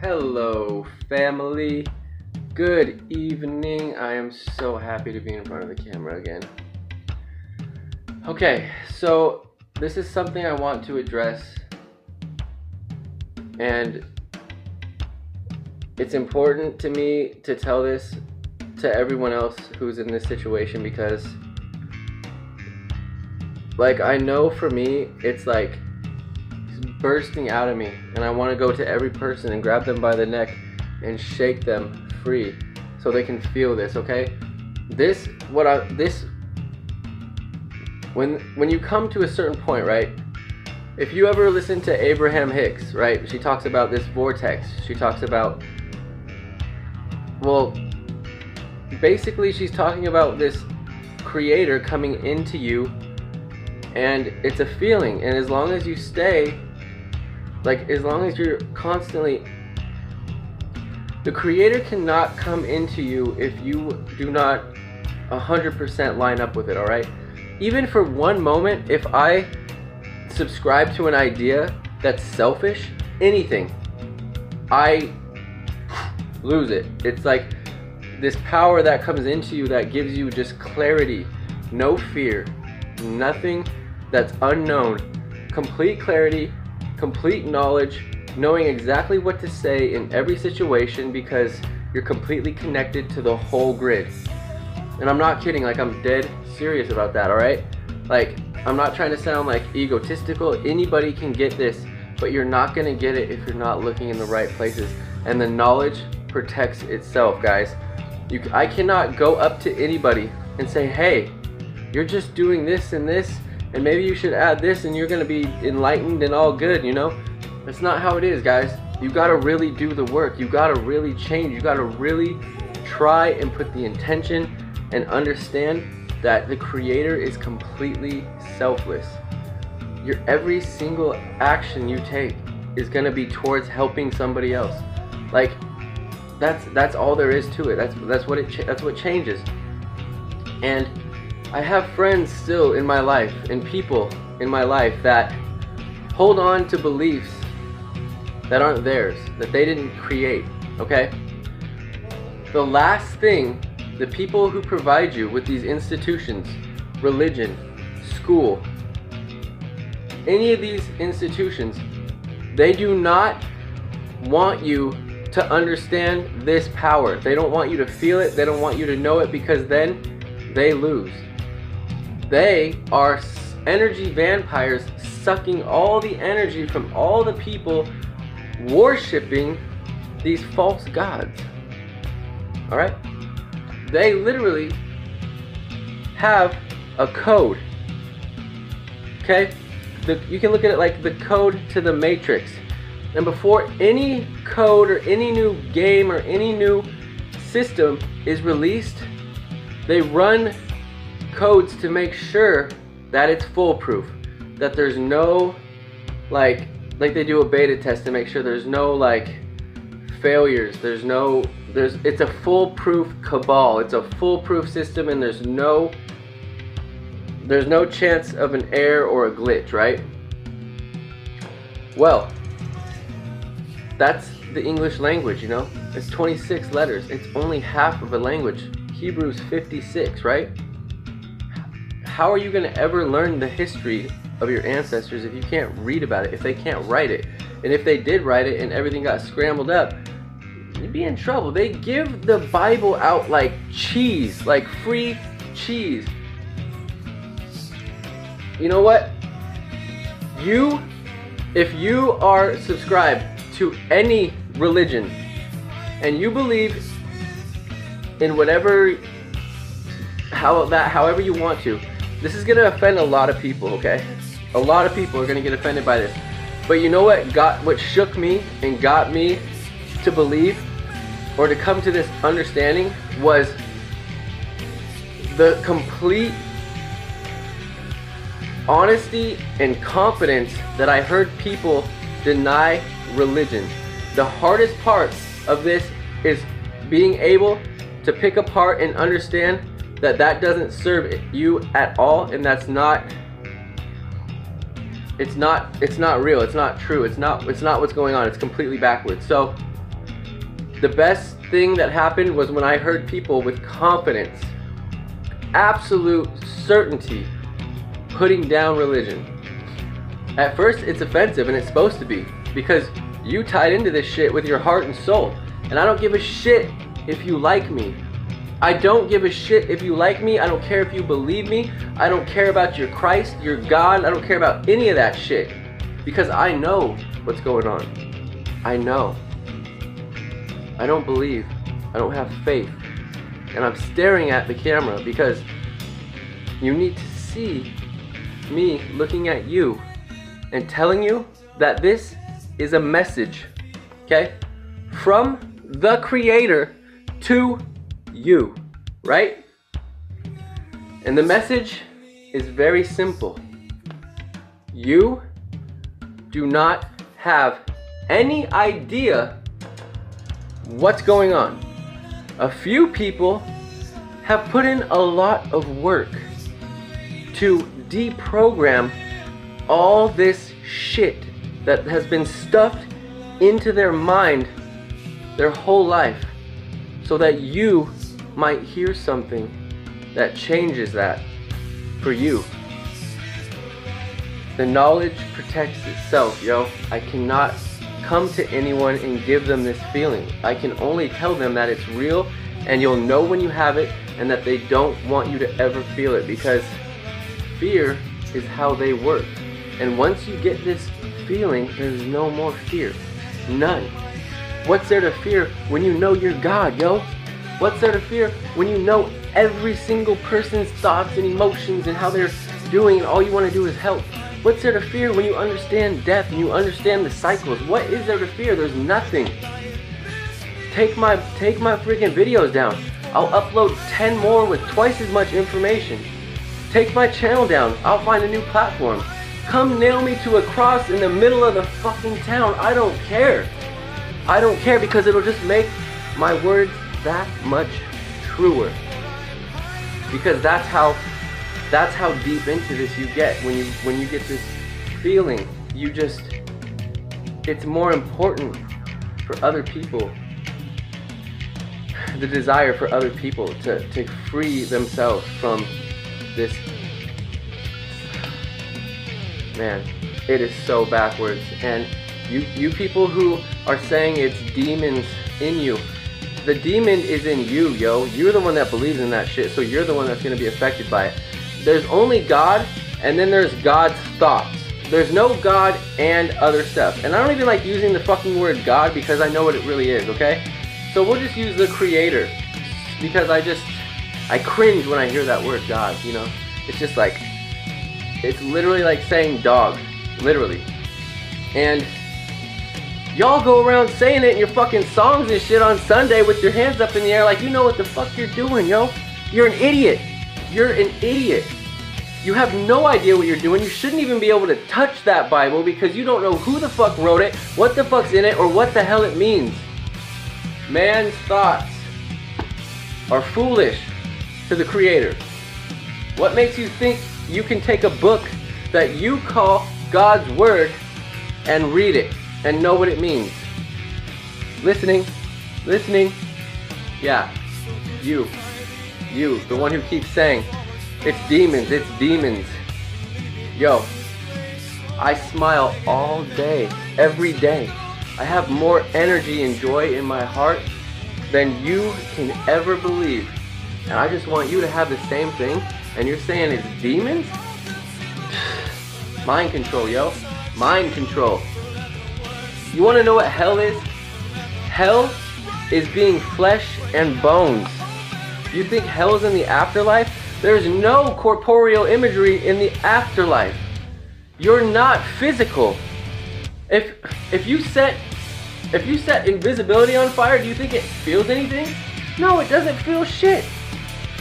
Hello, family. Good evening. I am so happy to be in front of the camera again. Okay, so this is something I want to address, and it's important to me to tell this to everyone else who's in this situation because, I know for me, it's like bursting out of me, and I want to go to every person and grab them by the neck and shake them free so they can feel this. Okay, when you come to a certain point, right? If you ever listen to Abraham Hicks, right, she talks about this vortex. She talks about, basically she's talking about this creator coming into you, and it's a feeling, and as long as you stay, as long as you're constantly, the creator cannot come into you if you do not 100% line up with it, all right? Even for one moment, if I subscribe to an idea that's selfish, anything, I lose it. It's like this power that comes into you that gives you just clarity, no fear, nothing that's unknown, complete clarity, complete knowledge, knowing exactly what to say in every situation because you're completely connected to the whole grid. And I'm not kidding, I'm dead serious about that, alright? I'm not trying to sound egotistical. Anybody can get this, but you're not gonna get it if you're not looking in the right places. And the knowledge protects itself, guys. I cannot go up to anybody and say, hey, you're just doing this and this, and maybe you should add this and you're gonna be enlightened and all good, you know? That's not how it is, guys. You gotta really do the work. You gotta really change. You gotta really try and put the intention and understand that the creator is completely selfless. Your every single action you take is gonna be towards helping somebody else. That's all there is to it. That's what changes. And I have friends still in my life and people in my life that hold on to beliefs that aren't theirs, that they didn't create, okay? The last thing the people who provide you with these institutions, religion, school, any of these institutions, they do not want you to understand this power. They don't want you to feel it. They don't want you to know it, because then they lose. They are energy vampires, sucking all the energy from all the people worshiping these false gods. All right? They literally have a code. Okay? You can look at it like the code to the Matrix. And before any code or any new game or any new system is released, they run codes to make sure that it's foolproof, that there's no they do a beta test to make sure there's no failures, it's a foolproof cabal, it's a foolproof system, and there's no chance of an error or a glitch, right? Well, that's the English language, you know? It's 26 letters. It's only half of a language. Hebrew's 56, right? How are you going to ever learn the history of your ancestors if you can't read about it, if they can't write it? And if they did write it and everything got scrambled up, you'd be in trouble. They give the Bible out like cheese, like free cheese. You know what? If you are subscribed to any religion and you believe in however you want to, this is gonna offend a lot of people, okay? A lot of people are gonna get offended by this. But you know what shook me and got me to believe or to come to this understanding was the complete honesty and confidence that I heard people deny religion. The hardest part of this is being able to pick apart and understand that doesn't serve you at all, and it's not real, it's not true, it's not what's going on, it's completely backwards. So The best thing that happened was when I heard people with confidence, absolute certainty, putting down religion. At first it's offensive, and it's supposed to be, because you tied into this shit with your heart and soul. And I don't give a shit if you like me. I don't give a shit if you like me. I don't care if you believe me. I don't care about your Christ, your God. I don't care about any of that shit, because I know what's going on. I know. I don't believe. I don't have faith. And I'm staring at the camera because you need to see me looking at you and telling you that this is a message, okay? From the Creator to you, right? And the message is very simple. You do not have any idea what's going on. A few people have put in a lot of work to deprogram all this shit that has been stuffed into their mind their whole life, so that you might hear something that changes that for you. The knowledge protects itself, yo. I cannot come to anyone and give them this feeling. I can only tell them that it's real, and you'll know when you have it, and that they don't want you to ever feel it, because fear is how they work. And once you get this feeling, there's no more fear. None. What's there to fear when you know you're God, yo? What's there to fear when you know every single person's thoughts and emotions and how they're doing, and all you want to do is help? What's there to fear when you understand death and you understand the cycles? What is there to fear? There's nothing. Take my freaking videos down. I'll upload 10 more with twice as much information. Take my channel down. I'll find a new platform. Come nail me to a cross in the middle of the fucking town. I don't care. I don't care, because it'll just make my words that much truer. Because that's how deep into this you get when you get this feeling. It's more important for other people, the desire for other people to free themselves from this. Man, it is so backwards. And you people who are saying it's demons in you, the demon is in you, yo. You're the one that believes in that shit, so you're the one that's going to be affected by it. There's only God, and then there's God's thoughts. There's no God and other stuff. And I don't even like using the fucking word God, because I know what it really is, okay? So we'll just use the Creator, because I cringe when I hear that word God, you know? It's just like, it's literally like saying dog, literally. And y'all go around saying it in your fucking songs and shit on Sunday with your hands up in the air like you know what the fuck you're doing, yo. You're an idiot. You're an idiot. You have no idea what you're doing. You shouldn't even be able to touch that Bible, because you don't know who the fuck wrote it, what the fuck's in it, or what the hell it means. Man's thoughts are foolish to the Creator. What makes you think you can take a book that you call God's Word and read it and know what it means? Listening. Yeah, you, the one who keeps saying, it's demons. Yo, I smile all day, every day. I have more energy and joy in my heart than you can ever believe. And I just want you to have the same thing, and you're saying it's demons? Mind control, yo. Mind control. You want to know what hell is? Hell is being flesh and bones. You think hell is in the afterlife? There's no corporeal imagery in the afterlife. You're not physical. If you set invisibility on fire, do you think it feels anything? No, it doesn't feel shit.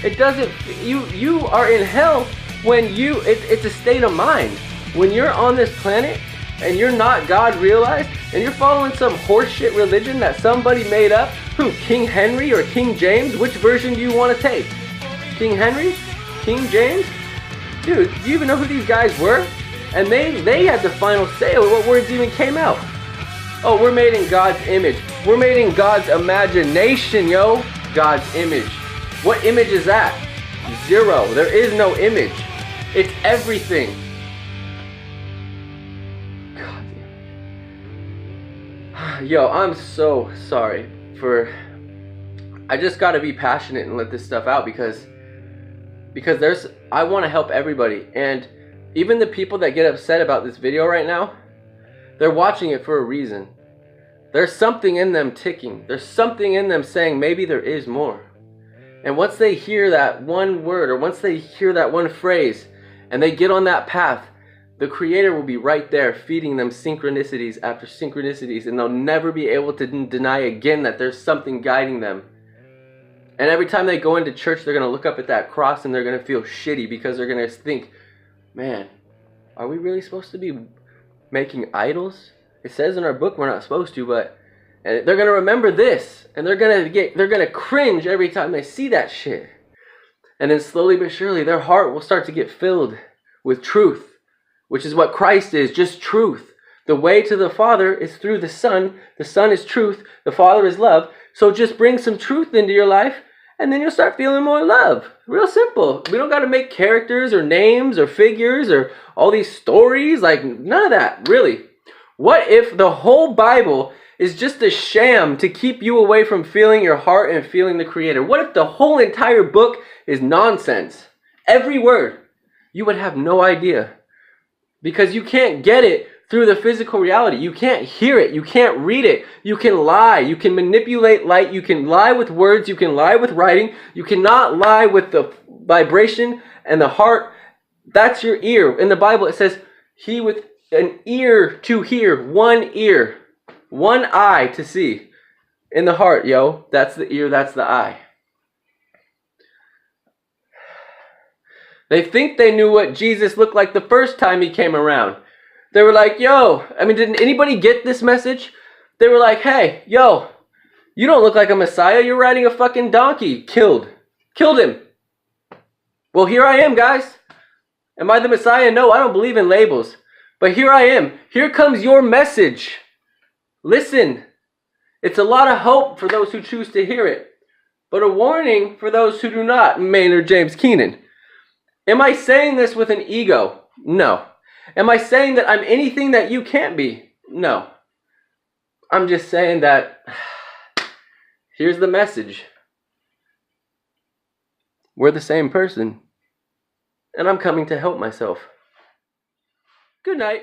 It doesn't. You are in hell when it's a state of mind. When you're on this planet and you're not God realized, and you're following some horseshit religion that somebody made up. Who? King Henry or King James? Which version do you want to take? King Henry? King James? Dude, do you even know who these guys were? And they had the final say over what words even came out. Oh, we're made in God's image. We're made in God's imagination, yo. God's image. What image is that? Zero. There is no image. It's everything. God. Yo, I'm so sorry for... I just got to be passionate and let this stuff out because I want to help everybody. And even the people that get upset about this video right now, they're watching it for a reason. There's something in them ticking. There's something in them saying maybe there is more. And once they hear that one word, or once they hear that one phrase, and they get on that path, the Creator will be right there feeding them synchronicities after synchronicities, and they'll never be able to deny again that there's something guiding them. And every time they go into church, they're going to look up at that cross and they're going to feel shitty because they're going to think, man, are we really supposed to be making idols? It says in our book we're not supposed to, but and they're going to remember this, and they're going to cringe every time they see that shit. And then slowly but surely their heart will start to get filled with truth, which is what Christ is, just truth. The way to the Father is through the Son. The Son is truth. The Father is love. So just bring some truth into your life, and then you'll start feeling more love. Real simple. We don't got to make characters or names or figures or all these stories. Like, none of that, really. What if the whole Bible is just a sham to keep you away from feeling your heart and feeling the Creator? What if the whole entire book is nonsense? Every word. You would have no idea. Because you can't get it through the physical reality. You can't hear it. You can't read it. You can lie. You can manipulate light. You can lie with words. You can lie with writing. You cannot lie with the vibration and the heart. That's your ear. In the Bible it says, he with an ear to hear, one ear, one eye to see. In the heart, yo. That's the ear, that's the eye. They think they knew what Jesus looked like the first time he came around. They were like, yo, didn't anybody get this message? They were like, hey, yo, you don't look like a Messiah. You're riding a fucking donkey. Killed him. Well, here I am, guys. Am I the Messiah? No, I don't believe in labels. But here I am. Here comes your message. Listen. It's a lot of hope for those who choose to hear it, but a warning for those who do not. Maynard James Keenan. Am I saying this with an ego? No. Am I saying that I'm anything that you can't be? No. I'm just saying that here's the message. We're the same person, and I'm coming to help myself. Good night.